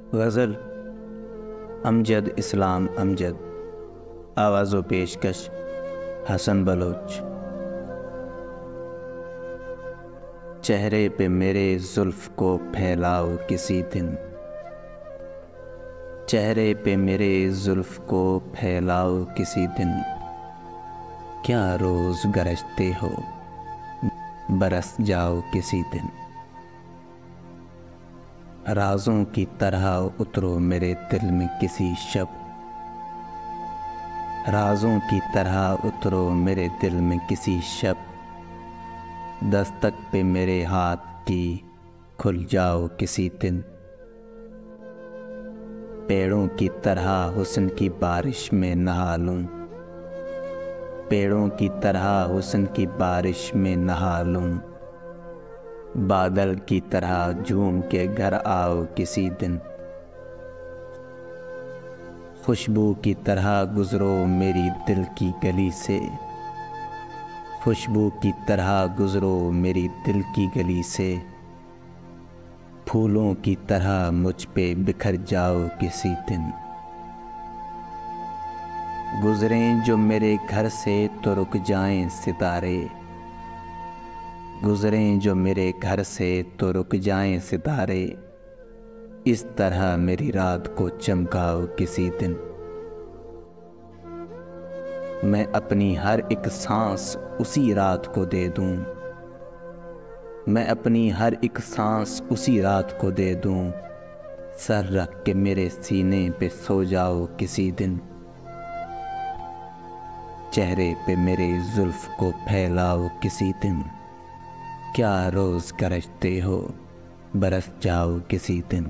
गज़ल अमजद इस्लाम अमजद। आवाज़ व पेशकश हसन बलोच। चेहरे पे मेरे जुल्फ़ को फैलाओ किसी दिन, चेहरे पे मेरे जुल्फ़ को फैलाओ किसी दिन। क्या रोज़ गरजते हो, बरस जाओ किसी दिन। राज़ों की तरह उतरो मेरे दिल में किसी शब, राज़ों की तरह उतरो मेरे दिल में किसी शब। दस्तक पे मेरे हाथ की खुल जाओ किसी दिन। पेड़ों की तरह हुस्न की बारिश में नहा लूं, पेड़ों की तरह हुस्न की बारिश में नहा लूं। बादल की तरह झूम के घर आओ किसी दिन। खुशबू की तरह गुजरो मेरी दिल की गली से, खुशबू की तरह गुजरो मेरी दिल की गली से। फूलों की तरह मुझ पे बिखर जाओ किसी दिन। गुजरें जो मेरे घर से तो रुक जाएं सितारे, गुजरें जो मेरे घर से तो रुक जाएं सितारे। इस तरह मेरी रात को चमकाओ किसी दिन। मैं अपनी हर एक सांस उसी रात को दे दूं, मैं अपनी हर एक सांस उसी रात को दे दूं। सर रख के मेरे सीने पे सो जाओ किसी दिन। चेहरे पे मेरे जुल्फ़ को फैलाओ किसी दिन। क्या रोज़ गरजते हो, बरस जाओ किसी दिन।